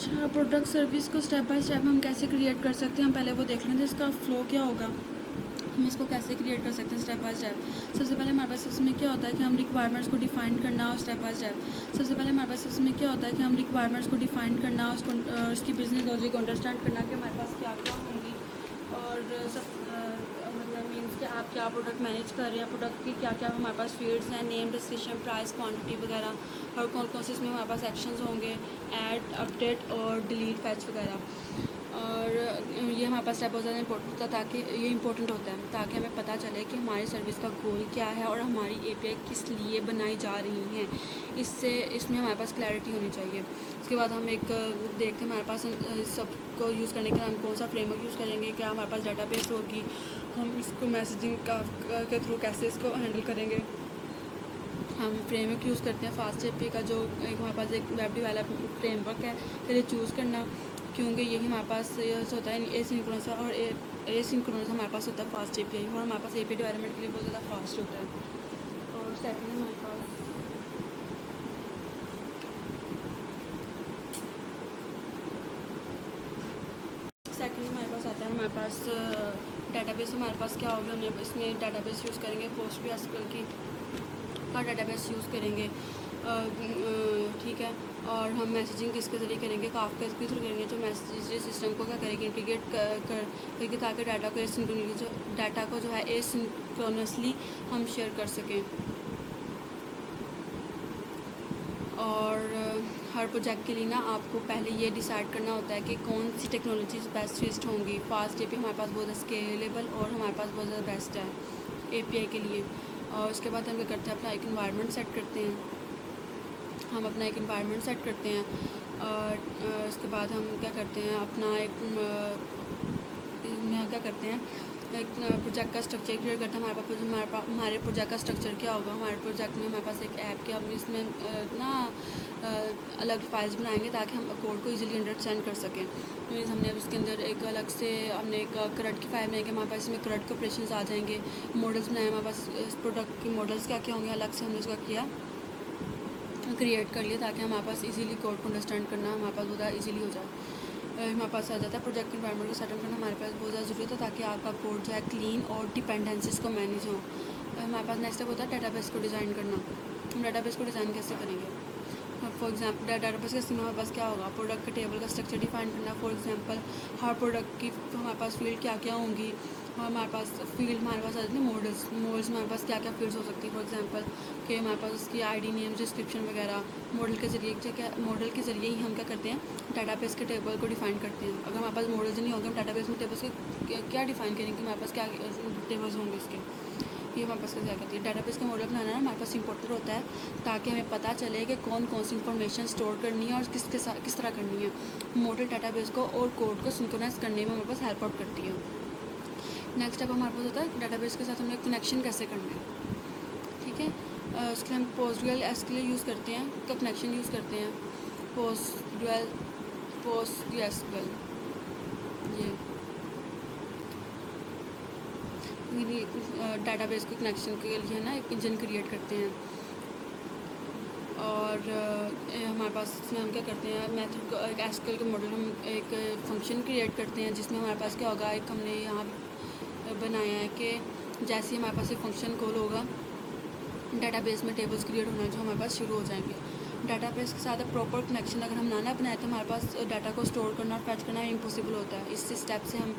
Product service को step by step हम कैसे क्रिएट कर सकते हैं, हम पहले वो देख लेंगे इसका फ़्लो क्या होगा, हम इसको कैसे क्रिएट कर सकते हैं स्टेप बाय स्टेप। सबसे पहले हमारे पास इसमें क्या होता है कि हम रिक्वायरमेंट्स को डिफाइन करना और स्टेप बाय स्टेप। सबसे पहले हमारे पास इसमें क्या होता है कि हम रिक्वायरमेंट्स को डिफाइन करना, उसकी बिजनेस लॉजिक को अंडरस्टैंड करना कि हमारे पास क्या क्या होंगी, और सब मतलब मीन्स कि आप क्या प्रोडक्ट मैनेज कर रहे हैं, प्रोडक्ट की क्या क्या हमारे पास फील्ड्स हैं, नेम, डिस्क्रिप्शन, प्राइस, क्वांटिटी वगैरह, और कौन कौन से इसमें हमारे पास एक्शंस होंगे, ऐड, अपडेट और डिलीट, फैच वगैरह। और ये हमारे पास स्टेप बहुत ज़्यादा इंपॉर्टेंट होता है, ताकि ये इंपॉर्टेंट होता है ताकि हमें पता चले कि हमारी सर्विस का गोल क्या है और हमारी एपीआई किस लिए बनाई जा रही हैं। इससे इसमें हमारे पास क्लैरिटी होनी चाहिए। उसके बाद हम एक देखते हैं हमारे पास सबको यूज़ करने के लिए हम कौन सा फ्रेमवर्क यूज़ करेंगे, क्या हमारे पास डाटाबेस होगी, हम इसको मैसेजिंग के थ्रू कैसे इसको हैंडल करेंगे। हम फ्रेमवर्क यूज़ करते हैं फास्ट एपीआई का, जो एक हमारे पास एक वेब डेवलपमेंट फ्रेमवर्क है, पहले चूज़ करना, क्योंकि यही हमारे पास होता है एसिंक्रोनस और एसिंक्रोनस हमारे पास होता है फास्ट एपीआई, और हमारे पास एपीआई डेवलपमेंट के लिए बहुत ज़्यादा फास्ट होता है। और सेकंड हमारे पास आता है हमारे पास डाटाबेस। हमारे पास क्या होगा, हम इसमें डाटाबेस यूज़ करेंगे, पोस्टग्रेसक्यूएल की का डाटाबेस यूज़ करेंगे, ठीक है। और हम मैसेजिंग किसके ज़रिए करेंगे, काफका के थ्रू करेंगे, जो मैसेज सिस्टम को क्या करेंगे, इंटीग्रेट करके ताकि डाटा को जो है एसिंक्रोनसली हम शेयर कर सकें। और हर प्रोजेक्ट के लिए ना आपको पहले ये डिसाइड करना होता है कि कौन सी टेक्नोलॉजीज बेस्ट स्विच्ड होंगी। फास्ट एपीआई हमारे पास बहुत स्केलेबल और हमारे पास बहुत ज़्यादा बेस्ट है एपीआई के लिए। और उसके बाद हम क्या करते हैं, अपना एक इन्वायरमेंट सेट करते हैं, हम अपना एक इन्वायरमेंट सेट करते हैं। और उसके बाद हम क्या करते हैं, अपना एक क्या करते हैं, एक प्रोजेक्ट का स्ट्रक्चर क्रिएट करते हैं। हमारे प्रोजेक्ट का स्ट्रक्चर क्या होगा, हमारे प्रोजेक्ट में हमारे पास एक ऐप के हम इसमें ना अलग फाइल्स बनाएंगे ताकि हम कोड को इजीली अंडरस्टैंड कर सकें। मीन्स हमने उसके अंदर एक अलग से हमने एक करट की फाइल बनाएंगे, हमारे पास इसमें करट के ऑपरेशंस आ जाएंगे, मॉडल्स बनाए हमारे पास, इस प्रोडक्ट के मॉडल्स क्या क्या होंगे अलग से हमने उसका किया, क्रिएट कर लिया ताकि हमारे पास इजीली कोड को अंडरस्टैंड करना हमारे पास बहुत ज़्यादा ईजीली हो जाए। हमारे पास आ जाता है प्रोजेक्ट इन्वायरमेंट को सेटअप करना हमारे पास बहुत ज़्यादा ज़रूरी होता है ताकि आपका कोड जो है क्लीन और डिपेंडेंसीज को मैनेज हो। हमारे पास नेक्स्ट स्टेप होता है डाटाबेस को डिज़ाइन करना। हम डाटाबेस को डिज़ाइन कैसे करेंगे, फॉर एग्जांपल डाटाबेस के हमारे पास क्या होगा, प्रोडक्ट के टेबल का स्ट्रक्चर डिफाइन करना। फॉर एग्जांपल हर प्रोडक्ट की हमारे पास फील्ड क्या क्या होंगी, और हमारे पास फील्ड हमारे पास आ जाती है मॉडल्स हमारे पास क्या क्या फील्ड्स हो सकती है। फॉर एग्जांपल कि हमारे पास उसकी आईडी, नेम, डिस्क्रिप्शन वगैरह मॉडल के ज़रिए ही हम क्या करते हैं, डाटाबेस के टेबल को डिफाइन करते हैं। अगर हमारे पास मॉडल्स नहीं होंगे, हम डाटाबेस में टेबल्स के क्या डिफाइन करेंगे कि हमारे पास क्या टेबल्स होंगे इसके, ये हमारे पास क्या करती है। डाटाबेस का मॉडल बनाना हमारे पास इंपॉर्टेंट होता है ताकि हमें पता चले कि कौन कौन सी इन्फॉर्मेशन स्टोर करनी है और किस तरह करनी है। मॉडल डाटाबेस को और कोड को सिंक्रोनाइज करने में हमारे पास हेल्प आउट करती है। नेक्स्ट स्टेप हमारे पास होता है डाटाबेस के साथ हमें कनेक्शन कैसे करना है, ठीक है। उसके लिए हम पोस्टग्रेसक्यूएल एसक्यूएल यूज़ करते हैं, का कनेक्शन यूज़ करते हैं, पोस्टग्रेसक्यूएल ये डाटाबेस को कनेक्शन के लिए ना एक इंजन क्रिएट करते हैं। और हमारे पास इसमें हम क्या करते हैं, मेथड को एक एसक्यूएल के मॉडल हम एक फंक्शन क्रिएट करते हैं जिसमें हमारे पास क्या होगा, एक हमने यहाँ बनाया है कि जैसे ही हमारे पास एक फंक्शन कॉल होगा, डाटाबेस में टेबल्स क्रिएट होना जो हमारे पास शुरू हो जाएंगे। डाटाबेस के साथ प्रॉपर कनेक्शन अगर हम ना बनाए तो हमारे पास डाटा को स्टोर करना और फैच करना इम्पॉसिबल होता है। इस स्टेप से हम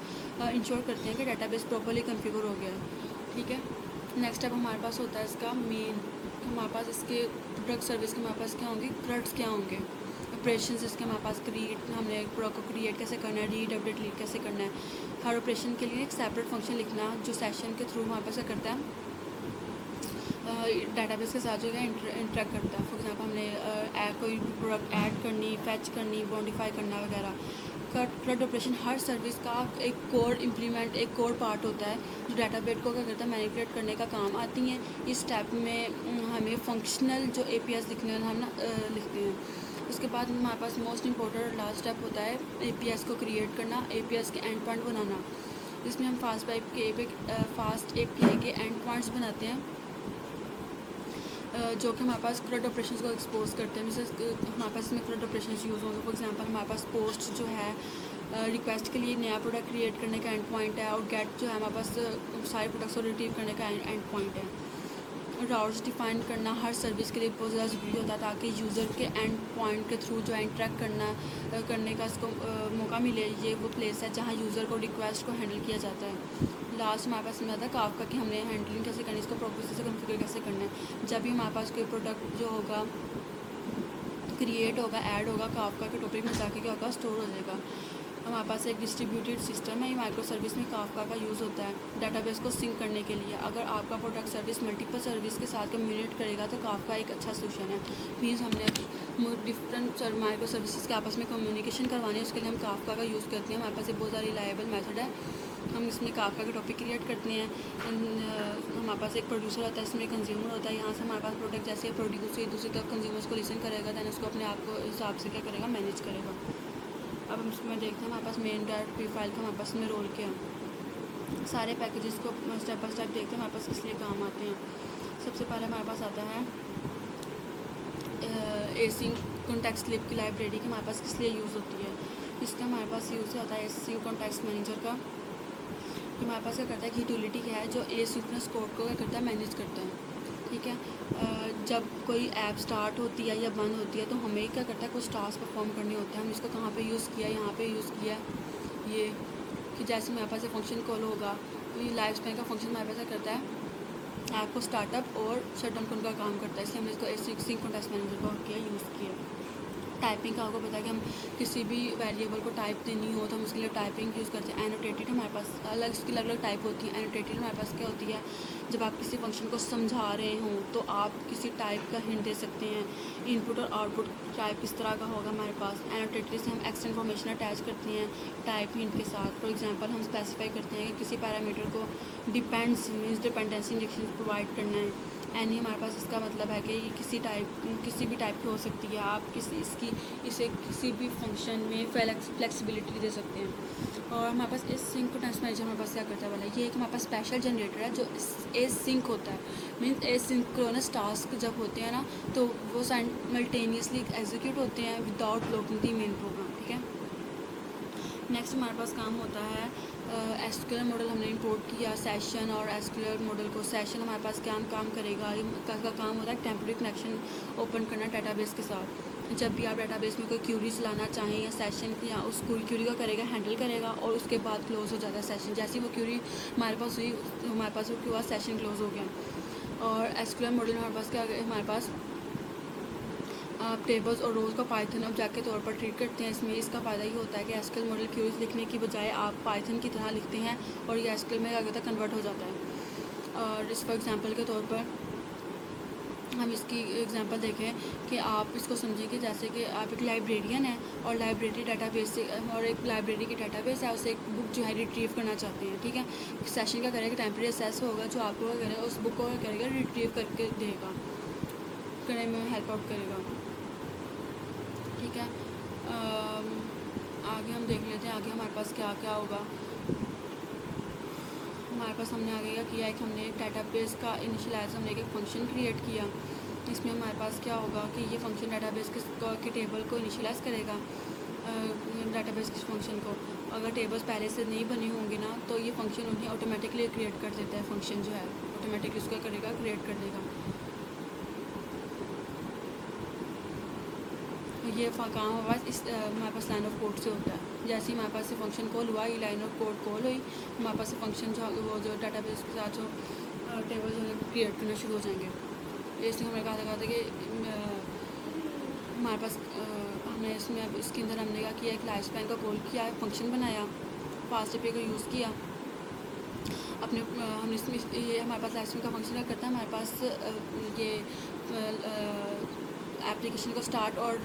इंश्योर करते हैं कि डाटाबेस प्रॉपरली कॉन्फ़िगर हो गया है, ठीक है। नेक्स्ट स्टेप हमारे पास होता है इसका मेन, हमारे पास इसके प्रोडक्ट सर्विस के हमारे पास क्या होंगे, क्रट्स क्या होंगे, ऑपरेशन इसके हमारे पास क्रिएट, हमने प्रोडक्ट को क्रिएट कैसे करना है, रीड, अपडेट, डिलीट कैसे करना है। हर ऑपरेशन के लिए एक सेपरेट फंक्शन लिखना जो सेशन के थ्रू हमारे पास क्या करता है, डाटाबेस के साथ जो है इंटरेक्ट करता है। फॉर एग्जांपल हमने कोई प्रोडक्ट ऐड करनी, फैच करनी, मॉडिफाई करना वगैरह। क्रट ऑपरेशन हर सर्विस का एक कोर पार्ट होता है जो डाटाबेस को क्या करता है, मैनिपुलेट करने का काम आती हैं। इस स्टेप में हमें फंक्शनल जो एपीआईज लिखने हैं हम ना लिखते हैं। उसके बाद हमारे पास मोस्ट इंपॉर्टेंट और लास्ट स्टेप होता है एपीआईज को क्रिएट करना, एपीआईज के एंड पॉइंट बनाना। इसमें हम फास्ट एपीआई के एंड पॉइंट्स बनाते हैं। जो कि हमारे पास CRUD ऑपरेशंस को एक्सपोज करते हैं। जैसे हमारे पास इसमें CRUD ऑपरेशंस यूज़ होंगे। फॉर एग्जांपल हमारे पास पोस्ट जो है रिक्वेस्ट के लिए नया प्रोडक्ट क्रिएट करने का एंड पॉइंट है, और गेट जो है हमारे पास सारे प्रोडक्ट्स को रिट्रीव करने का एंड पॉइंट है। राउट्स डिफाइन करना हर सर्विस के लिए बहुत ज़्यादा ज़रूरी होता है, ताकि यूज़र के एंड पॉइंट के थ्रू जो है इंटरेक्ट करने का इसको मौका मिले। ये वो प्लेस है जहाँ यूज़र को रिक्वेस्ट को हैंडल किया जाता है। लास्ट हमारे पास में आता है काफका कि हमने हैंडलिंग कैसे करनी है, इसको प्रोसेस से कॉन्फ़िगर कैसे करना है। जब भी हमारे पास कोई प्रोडक्ट जो होगा क्रिएट होगा, ऐड होगा, काफका के टॉपिक में जाके क्या होगा, स्टोर हो जाएगा। हमारे पास एक डिस्ट्रीब्यूटेड सिस्टम है, माइक्रो सर्विस में काफका का यूज़ होता है डाटाबेस को सिंक करने के लिए। अगर आपका प्रोडक्ट सर्विस मल्टीपल सर्विस के साथ कम्युनिकेट करेगा तो काफका एक अच्छा सोल्यूशन है। मीन्स हमने डिफरेंट माइक्रो सर्विसेज के आपस में कम्युनिकेशन करवाने, उसके लिए हम काफका का यूज़ करते हैं। हमारे पास एक बहुत ज़्यादा रिलायबल मेथड है। हम इसमें काफका के टॉपिक क्रिएट करते हैं। हमारे पास एक प्रोड्यूसर होता है, इसमें कंज्यूमर होता है। यहाँ से हमारे पास प्रोडक्ट जैसे प्रोड्यूस हुई दूसरी तरफ कंज्यूमर्स को लिसन करेगा, दैन उसको अपने आप को हिसाब से क्या करेगा, मैनेज करेगा। अब हम इसमें देखते हैं हमारे पास मेन डायरेक्टरी फाइल का हमारे पास में रोल क्या है। सारे पैकेजेस को स्टेप बाय स्टेप देखते हैं हमारे पास किस लिए काम आते हैं। सबसे पहले हमारे पास आता है एसिंक कॉन्टेक्स्ट लिब की लाइब्रेरी की हमारे पास किस लिए यूज़ होती है। इसका हमारे पास यूज़ होता है एसिंक कॉन्टेक्स्ट मैनेजर का। हमारे पास क्या करता है कि यूटिलिटी क्या है जो एसिंक्रोनस कोड को क्या करता है, मैनेज करता है। ठीक है, जब कोई ऐप स्टार्ट होती है या बंद होती है तो हमें क्या करता है, कुछ टास्क परफॉर्म करने होते हैं। हम इसको कहाँ पे यूज़ किया, यहाँ पे यूज़ किया। ये कि जैसे हमारे पास फंक्शन कॉल होगा तो ये लाइफ स्पैन का फंक्शन हमारे पास क्या करता है, ऐप को स्टार्टअप और शट डाउन करने का काम करता है। इसलिए हमने इसको एसिंक कॉन्टेक्स्ट मैनेजर का किया, यूज़ किया। टाइपिंग का आपको पता है कि हम किसी भी वेरिएबल को टाइप देनी हो तो हम उसके लिए टाइपिंग यूज़ करते हैं। एनोटेटेड हमारे पास अलग इसकी अलग अलग टाइप होती है। एनोटेटेड हमारे पास क्या होती है, जब आप किसी फंक्शन को समझा रहे हों तो आप किसी टाइप का हिंट दे सकते हैं। इनपुट और आउटपुट टाइप किस तरह का होगा हमारे पास। एनोटेटेड से हम एक्स्ट्रा इन्फॉर्मेशन अटैच करते हैं टाइप हिंट के साथ। फॉर एग्जांपल हम स्पेसिफाई करते हैं कि किसी पैरामीटर को depends means dependency injection provide करना है। एनी हमारे पास इसका मतलब है कि ये किसी भी टाइप की हो सकती है। आप इसे किसी भी फंक्शन में फ्लेक्सिबिलिटी दे सकते हैं। और हमारे पास इस सिंक कॉन्टेक्स्ट मैनेजर हमारे पास क्या करता है वाला, ये एक हमारे पास स्पेशल जनरेटर है जो एस सिंक होता है। मीन्स एसिंक्रोनस टास्क जब होते हैं ना तो वो साइमल्टेनियसली एग्जीक्यूट होते हैं विदाउट ब्लॉकिंग दी मेन प्रोग्राम। ठीक है, नेक्स्ट हमारे पास काम होता है एसक्यूएल मॉडल हमने इंपोर्ट किया सेशन और एसक्यूएल मॉडल को। सेशन हमारे पास क्या काम करेगा, इसका काम होता है टेम्परेरी कनेक्शन ओपन करना डाटाबेस के साथ। जब भी आप डाटाबेस में कोई क्यूरी चलाना चाहें या सेशन या उस क्यूरी को करेगा, हैंडल करेगा और उसके बाद क्लोज हो जाता है सेशन। जैसे ही वो क्यूरी हमारे पास हुई, हमारे पास वो हुआ सेशन क्लोज हो गया। और एसक्यूएल मॉडल हमारे पास क्या हमारे पास आप टेबल्स और रोज़ का पाइथन ऑब्जेक्ट के तौर पर ट्रीट करते हैं। इसमें इसका फ़ायदा ये होता है कि एसक्यूएल मॉडल क्यूरीज लिखने की बजाय आप पाइथन की तरह लिखते हैं और ये एसक्यूएल में क्या होता है, कन्वर्ट हो जाता है। और इस फॉर एग्जांपल के तौर पर हम इसकी एग्जांपल देखें कि आप इसको समझें कि जैसे कि आप एक लाइब्रेरियन है और लाइब्रेरी डाटाबेस से और एक लाइब्रेरी की डाटाबेस है, उसे एक बुक जो है रिट्रीव करना चाहते हैं। ठीक है, सेशन का करेगा टेम्परेरी एक्सेस होगा जो आपको क्या करेगा, उस बुक को क्या करेगा, रिट्रीव करके देगा, करने में हेल्प आउट करेगा। ठीक है, आगे हम देख लेते हैं आगे हमारे पास क्या क्या होगा। हमारे पास हमने आगे क्या किया है कि हमने एक डाटाबेस का इनिशियलाइज हमने एक फंक्शन क्रिएट किया। इसमें हमारे पास क्या होगा कि ये फंक्शन डाटाबेस के टेबल को इनिशियलाइज करेगा डाटाबेस के फंक्शन को। अगर टेबल्स पहले से नहीं बने होंगे ना तो ये फंक्शन उन्हें ऑटोमेटिकली क्रिएट कर देता है। फंक्शन जो है ऑटोमेटिकली उसका करेगा, क्रिएट कर देगा। ये काम हमारे पास लाइन ऑफ कोड से होता है। जैसे ही हमारे पास फंक्शन कॉल हुआ, ये लाइन ऑफ कोड कॉल हुई, हमारे पास फंक्शन जो डाटाबेस के साथ जो टेबल जो क्रिएट करना शुरू हो जाएंगे। इसलिए हमने कहा था कि हमारे पास हमने इसमें अब इसके अंदर हमने क्या किया, एक लाइफ स्पैन का कॉल किया, फंक्शन बनाया, फास्ट पे का यूज़ किया अपने हमने इसमें ये हमारे पास लाइफ स्पैन का फंक्शन क्या करता है, हमारे पास ये एप्लीकेशन को स्टार्ट और